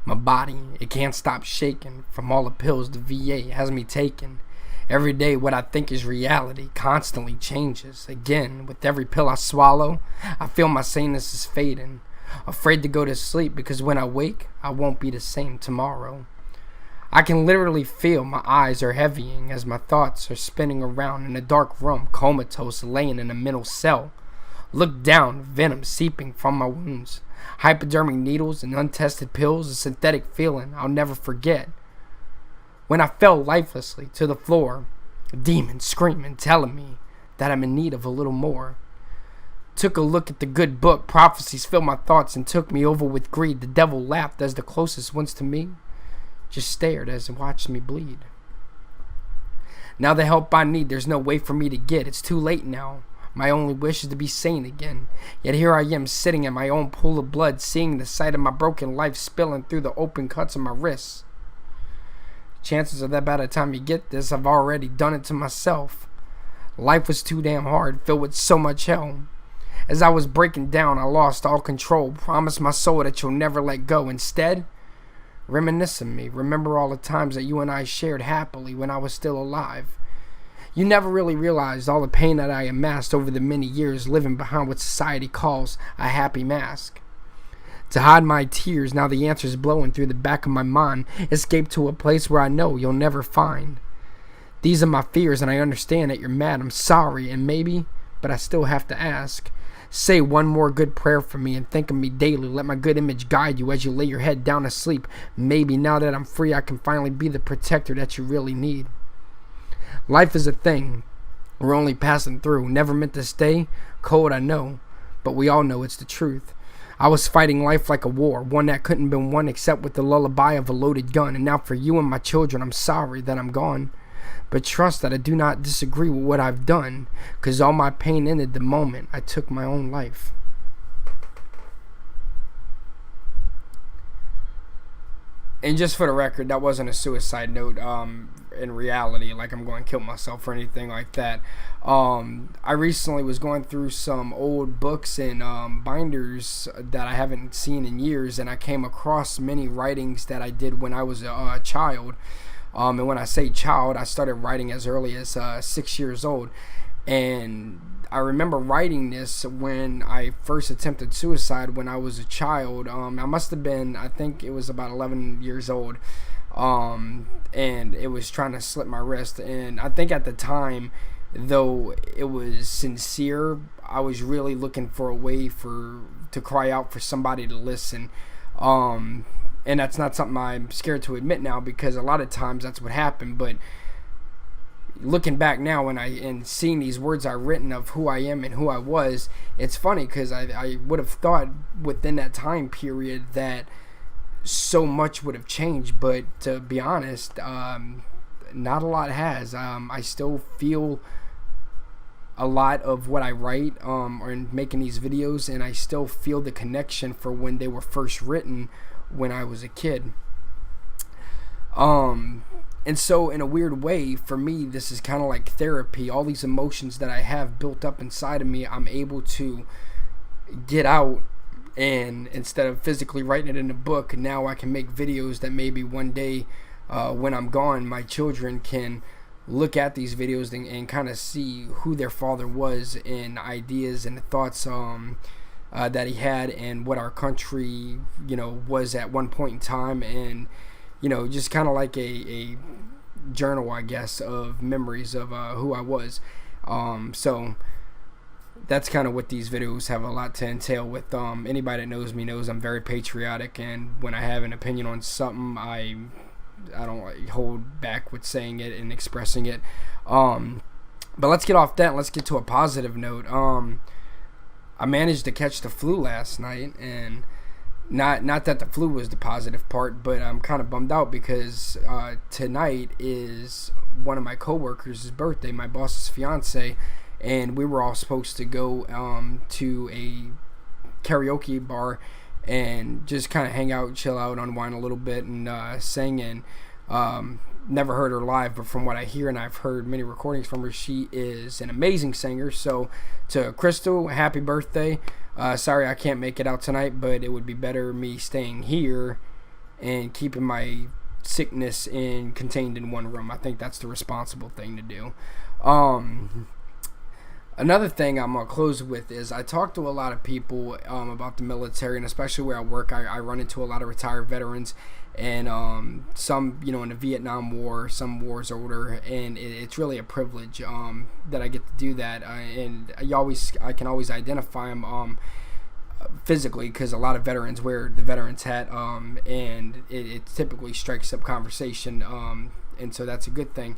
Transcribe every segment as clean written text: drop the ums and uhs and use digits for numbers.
My body, it can't stop shaking from all the pills the VA has me taking. Every day what I think is reality constantly changes. Again, with every pill I swallow, I feel my saneness is fading. Afraid to go to sleep because when I wake, I won't be the same tomorrow. I can literally feel my eyes are heavying as my thoughts are spinning around in a dark room, comatose, laying in a mental cell. Look down, venom seeping from my wounds. Hypodermic needles and untested pills, a synthetic feeling I'll never forget. When I fell lifelessly to the floor, a demon screaming, telling me that I'm in need of a little more. Took a look at the good book, prophecies filled my thoughts and took me over with greed. The devil laughed as the closest ones to me just stared as it watched me bleed. Now the help I need, there's no way for me to get. It's too late now. My only wish is to be sane again. Yet here I am sitting in my own pool of blood, seeing the sight of my broken life spilling through the open cuts of my wrists. Chances are that by the time you get this, I've already done it to myself. Life was too damn hard, filled with so much hell. As I was breaking down, I lost all control. Promised my soul that you'll never let go. Instead, reminisce of me. Remember all the times that you and I shared happily when I was still alive. You never really realized all the pain that I amassed over the many years living behind what society calls a happy mask. To hide my tears, now the answer's blowing through the back of my mind. Escape to a place where I know you'll never find. These are my fears, and I understand that you're mad. I'm sorry, and maybe, but I still have to ask. Say one more good prayer for me and think of me daily. Let my good image guide you as you lay your head down to sleep. Maybe now that I'm free, I can finally be the protector that you really need. Life is a thing we're only passing through. Never meant to stay. Cold, I know, but we all know it's the truth. I was fighting life like a war, one that couldn't been won except with the lullaby of a loaded gun. And now for you and my children, I'm sorry that I'm gone. But trust that I do not disagree with what I've done, 'cause all my pain ended the moment I took my own life. And just for the record, that wasn't a suicide note in reality, like I'm going to kill myself or anything like that. I recently was going through some old books and binders that I haven't seen in years, and I came across many writings that I did when I was a child. And when I say child, I started writing as early as 6 years old. And I remember writing this when I first attempted suicide when I was a child. I must have been, I think it was about 11 years old. And it was trying to slit my wrist. And I think at the time, though it was sincere, I was really looking for a way to cry out for somebody to listen. And that's not something I'm scared to admit now, because a lot of times that's what happened. But looking back now and seeing these words I've written of who I am and who I was, it's funny because I would have thought within that time period that so much would have changed. But to be honest, not a lot has. I still feel a lot of what I write or in making these videos, and I still feel the connection for when they were first written when I was a kid. And so in a weird way, for me, this is kind of like therapy. All these emotions that I have built up inside of me, I'm able to get out, and instead of physically writing it in a book, now I can make videos that maybe one day when I'm gone, my children can look at these videos and kind of see who their father was, and ideas and thoughts that he had, and what our country, was at one point in time, and just kind of like a journal, I guess, of memories of who I was. So that's kind of what these videos have a lot to entail with. Anybody that knows me knows I'm very patriotic, and when I have an opinion on something, I don't hold back with saying it and expressing it. But let's get off that and let's get to a positive note. I managed to catch the flu last night, and not that the flu was the positive part, but I'm kind of bummed out because tonight is one of my coworkers' birthday, my boss's fiance, and we were all supposed to go to a karaoke bar and just kind of hang out, chill out, unwind a little bit, and sing. And never heard her live, but from what I hear, and I've heard many recordings from her, she is an amazing singer. So to Crystal, happy birthday. Sorry I can't make it out tonight, but it would be better me staying here and keeping my sickness contained in one room. I think that's the responsible thing to do. Another thing I'm going to close with is I talk to a lot of people about the military, and especially where I work, I run into a lot of retired veterans, and some, in the Vietnam War, some wars older, and it's really a privilege that I get to do that, and I can always identify them physically, because a lot of veterans wear the veterans hat, and it typically strikes up conversation, and so that's a good thing.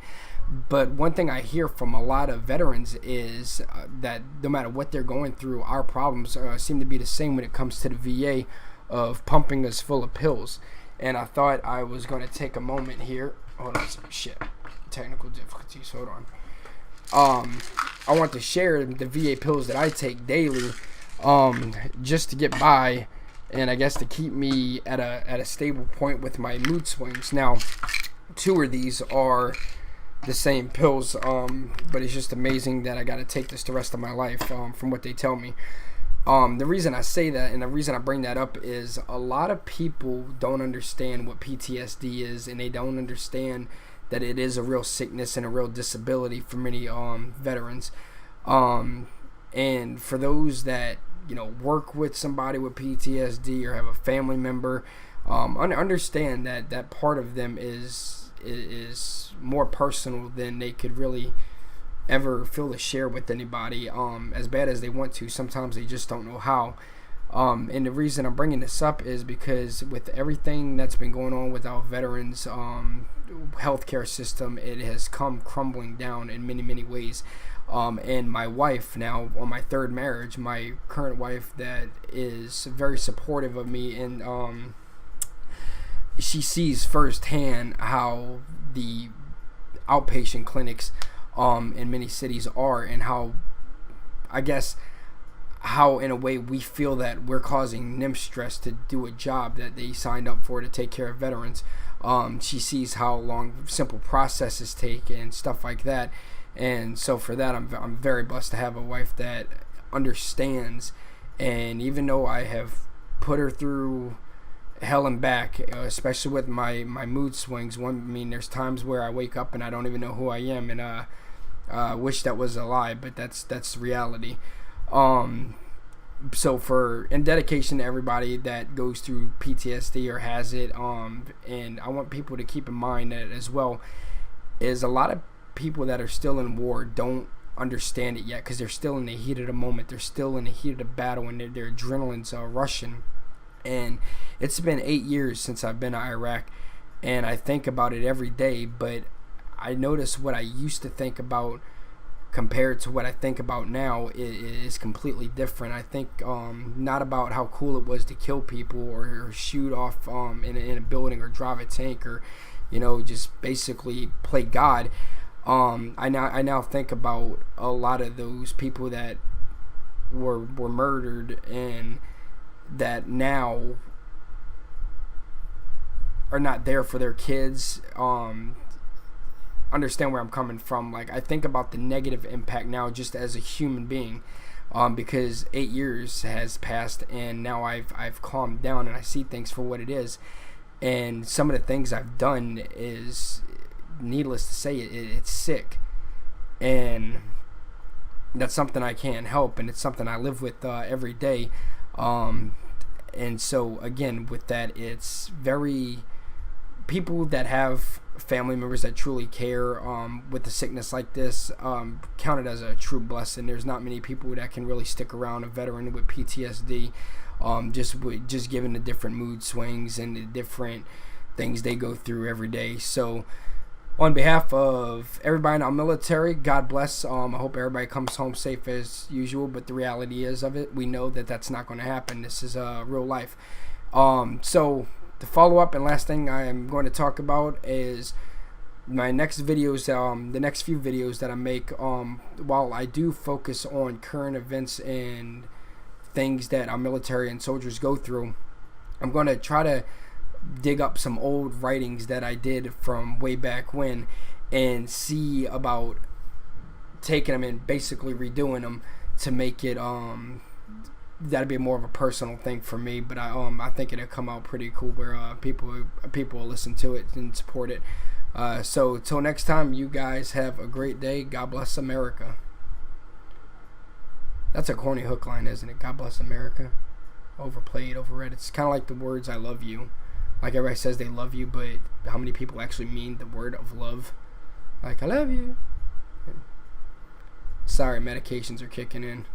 But one thing I hear from a lot of veterans is that no matter what they're going through, our problems seem to be the same when it comes to the VA of pumping us full of pills. And I thought I was going to take a moment here. Hold on, shit. Technical difficulties. Hold on. I want to share the VA pills that I take daily, just to get by, and I guess to keep me at a stable point with my mood swings. Now, 2 of these are the same pills, but it's just amazing that I got to take this the rest of my life, from what they tell me. The reason I say that, and the reason I bring that up, is a lot of people don't understand what PTSD is, and they don't understand that it is a real sickness and a real disability for many veterans. And for those that work with somebody with PTSD or have a family member, understand that part of them is more personal than they could really ever feel to share with anybody, as bad as they want to. Sometimes they just don't know how. And the reason I'm bringing this up is because with everything that's been going on with our veterans healthcare system, it has come crumbling down in many, many ways. And my wife, now on my 3rd marriage, my current wife that is very supportive of me, and she sees firsthand how the outpatient clinics in many cities are, and how in a way we feel that we're causing them stress to do a job that they signed up for, to take care of veterans. She sees how long simple processes take and stuff like that, and so for that I'm very blessed to have a wife that understands. And even though I have put her through hell and back, especially with my mood swings, there's times where I wake up and I don't even know who I am, and I wish that was a lie, but that's reality. So in dedication to everybody that goes through PTSD or has it, and I want people to keep in mind that as well, is a lot of people that are still in war don't understand it yet, because they're still in the heat of the moment, they're still in the heat of the battle, and their adrenaline's rushing. And it's been 8 years since I've been to Iraq, and I think about it every day, but I notice what I used to think about compared to what I think about now is completely different. I think not about how cool it was to kill people or shoot off in a building or drive a tank or just basically play God. I now think about a lot of those people that were murdered and that now are not there for their kids. Understand where I'm coming from. Like, I think about the negative impact now just as a human being, because 8 years has passed, and now I've calmed down and I see things for what it is. And some of the things I've done is, needless to say, it's sick, and that's something I can't help, and it's something I live with every day. And so again, with that, it's very people that have family members that truly care with a sickness like this, count it as a true blessing. There's not many people that can really stick around a veteran with PTSD, just given the different mood swings and the different things they go through every day. So on behalf of everybody in our military, God bless. I hope everybody comes home safe as usual, but the reality is of it, we know that that's not going to happen. This is real life. So the follow-up and last thing I am going to talk about is my next videos, the next few videos that I make. While I do focus on current events and things that our military and soldiers go through, I'm going to try to dig up some old writings that I did from way back when and see about taking them and basically redoing them to make it that'd be more of a personal thing for me, but I think it'll come out pretty cool where people will listen to it and support it. So till next time, you guys have a great day. God bless America. That's a corny hook line, isn't it? God bless America. Overplayed, overread. It's kind of like the words "I love you." Like everybody says they love you, but how many people actually mean the word of love? Like, I love you. Sorry, medications are kicking in.